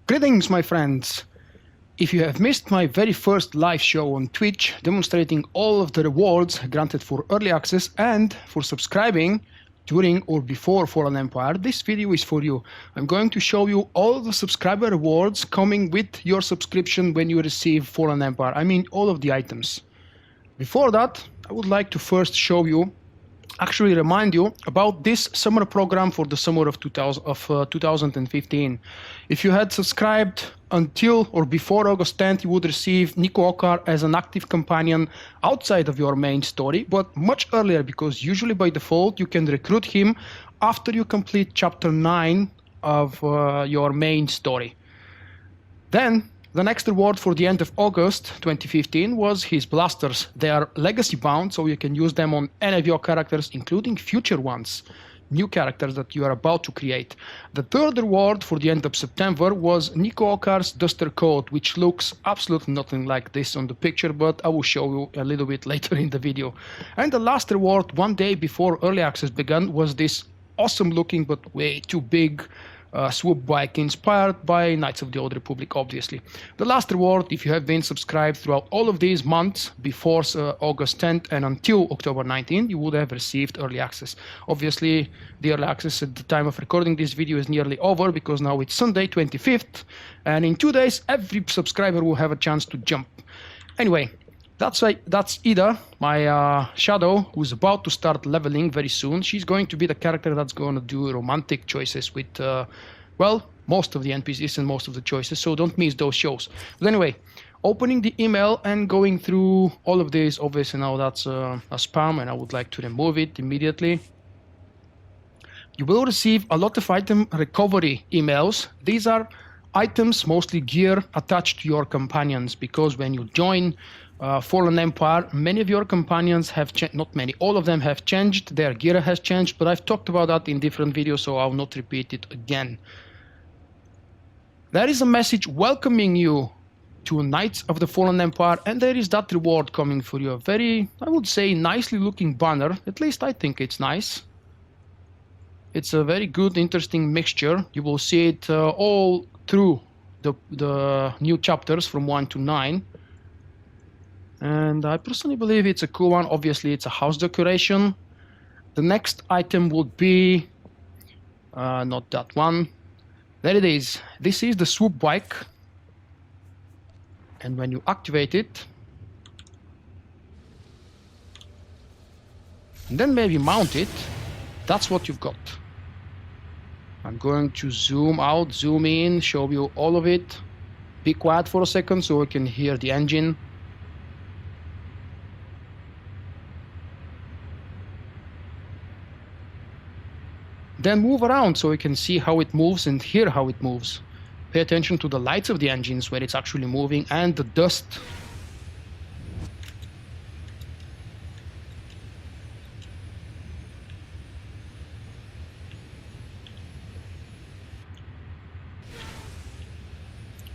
Greetings, my friends! If you have missed my very first live show on Twitch demonstrating all of the rewards granted for early access and for subscribing during or before Fallen Empire, this video is for you. I'm going to show you all the subscriber rewards coming with your subscription when you receive Fallen Empire. I mean all of the items. Before that, I would like to first show you, actually remind you about this summer program for the summer of 2015. If you had subscribed until or before August 10th, you would receive Nico Okkar as an active companion outside of your main story, but much earlier, because usually by default you can recruit him after you complete chapter 9 of your main story. Then the next reward for the end of August 2015 was his blasters. They are legacy bound, so you can use them on any of your characters, including future ones, new characters that you are about to create. The third reward for the end of September was Nico Okkar's Duster Coat, which looks absolutely nothing like this on the picture, but I will show you a little bit later in the video. And the last reward, one day before early access began, was this awesome looking but way too big swoop bike inspired by Knights of the Old Republic, obviously. The last reward, if you have been subscribed throughout all of these months before August 10th and until October 19th, you would have received early access. Obviously, the early access at the time of recording this video is nearly over because now it's Sunday 25th, and in 2 days every subscriber will have a chance to jump. Anyway, that's Ida, my shadow, who's about to start leveling very soon. She's going to be the character that's going to do romantic choices with, well, most of the NPCs and most of the choices, so don't miss those shows. But anyway, opening the email and going through all of this, obviously now that's a spam and I would like to remove it immediately. You will receive a lot of item recovery emails. These are items, mostly gear, attached to your companions, because when you join Fallen Empire, many of your companions have changed, not many, all of them have changed, their gear has changed, but I've talked about that in different videos, so I'll not repeat it again. There is a message welcoming you to Knights of the Fallen Empire, and there is that reward coming for you. A very, I would say, nicely looking banner, at least I think it's nice. It's a very good, interesting mixture. You will see it all through the new chapters from 1 to 9. And I personally believe it's a cool one. Obviously, it's a house decoration. The next item would be, not that one. There it is. This is the swoop bike. And when you activate it, and then maybe mount it, that's what you've got. I'm going to zoom out, zoom in, show you all of it. Be quiet for a second so we can hear the engine. Then move around so you can see how it moves and hear how it moves. Pay attention to the lights of the engines where it's actually moving and the dust.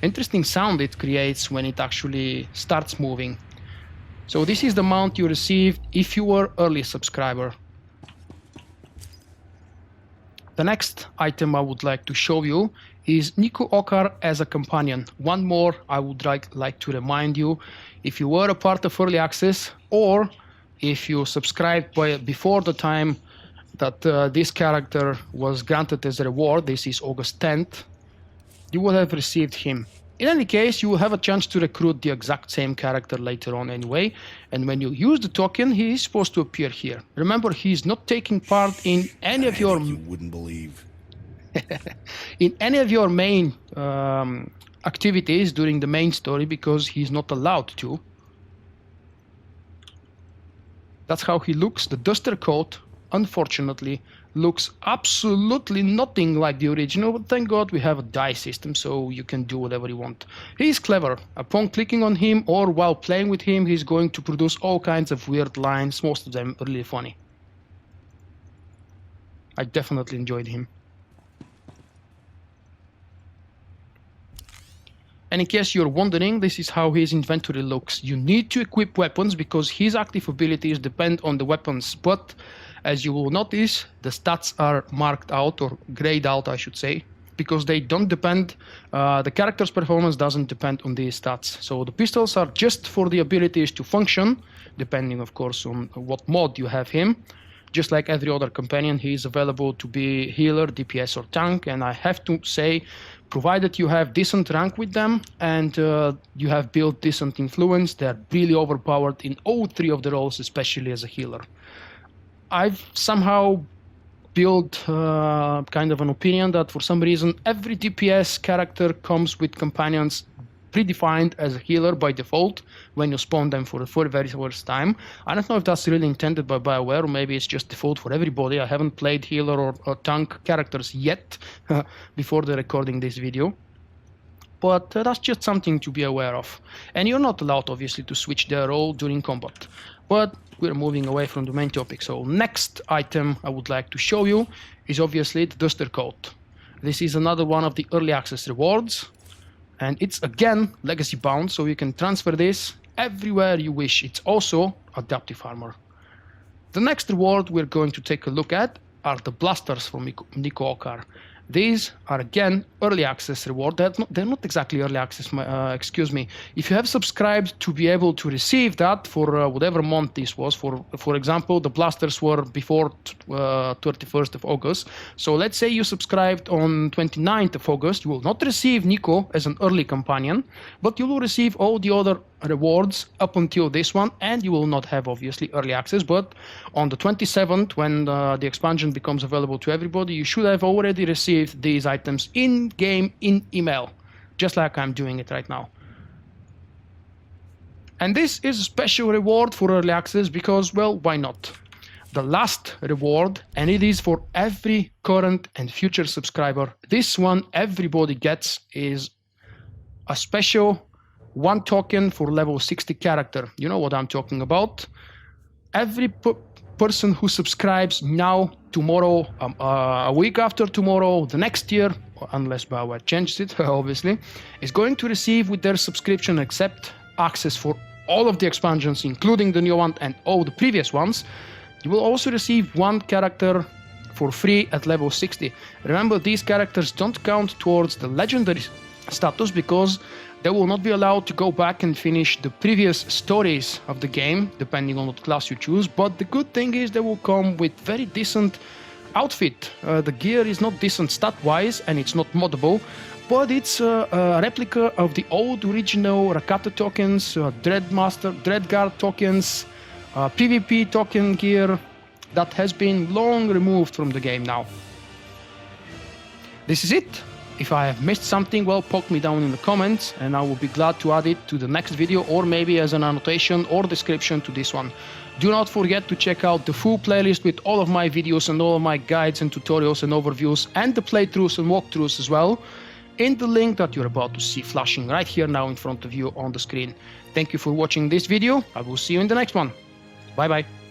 Interesting sound it creates when it actually starts moving. So this is the mount you received if you were early subscriber. The next item I would like to show you is Nico Okkar as a companion. One more I would like to remind you, if you were a part of early access or if you subscribed before the time that this character was granted as a reward, this is August 10th, you will have received him. In any case, you will have a chance to recruit the exact same character later on anyway, and when you use the token, he is supposed to appear here. Remember, he is not taking part in any of your... You wouldn't believe. in any of your main activities during the main story, because he's not allowed to. That's how he looks. The Duster Coat, unfortunately, looks absolutely nothing like the original, but thank God we have a die system, so you can do whatever you want. He's clever. Upon clicking on him or while playing with him, he's going to produce all kinds of weird lines, most of them really funny. I definitely enjoyed him. And in case you're wondering, this is how his inventory looks. You need to equip weapons because his active abilities depend on the weapons, but as you will notice, the stats are marked out, or grayed out I should say, because they don't depend, the character's performance doesn't depend on these stats. So the pistols are just for the abilities to function, depending of course on what mod you have him. Just like every other companion, he is available to be healer, DPS or tank, and I have to say, provided you have decent rank with them and you have built decent influence, they're really overpowered in all three of the roles, especially as a healer. I've somehow built kind of an opinion that for some reason every DPS character comes with companions predefined as a healer by default when you spawn them for the very first time. I don't know if that's really intended by BioWare, or maybe it's just default for everybody. I haven't played healer or tank characters yet before the recording this video. But that's just something to be aware of. And you're not allowed, obviously, to switch their role during combat. But we're moving away from the main topic. So next item I would like to show you is obviously the Duster Coat. This is another one of the early access rewards. And it's again legacy bound, so you can transfer this everywhere you wish. It's also adaptive armor. The next reward we're going to take a look at are the blasters from Nico Okkar. These are again early access reward. They're not exactly early access, excuse me. If you have subscribed to be able to receive that for whatever month this was, for example, the blasters were before 31st of August. So let's say you subscribed on 29th of August, you will not receive Nico as an early companion, but you will receive all the other rewards up until this one, and you will not have obviously early access. But on the 27th, when the expansion becomes available to everybody, you should have already received these items in game, in email, just like I'm doing it right now. And this is a special reward for early access because, well, why not? The last reward, and it is for every current and future subscriber, this one everybody gets, is a special 1 token for level 60 character. You know what I'm talking about. Every person who subscribes now, tomorrow, a week after tomorrow, the next year, unless BioWare changes it, obviously, is going to receive with their subscription accept access for all of the expansions, including the new one and all the previous ones. You will also receive 1 character for free at level 60. Remember, these characters don't count towards the legendary status because they will not be allowed to go back and finish the previous stories of the game, depending on what class you choose. But the good thing is they will come with very decent outfit. The gear is not decent stat-wise, and it's not moddable, but it's a replica of the old original Rakata tokens, Dreadguard tokens, PvP token gear that has been long removed from the game now. This is it. If I have missed something, well, poke me down in the comments and I will be glad to add it to the next video, or maybe as an annotation or description to this one. Do not forget to check out the full playlist with all of my videos and all of my guides and tutorials and overviews, and the playthroughs and walkthroughs as well, in the link that you're about to see flashing right here now in front of you on the screen. Thank you for watching this video. I will see you in the next one. Bye bye.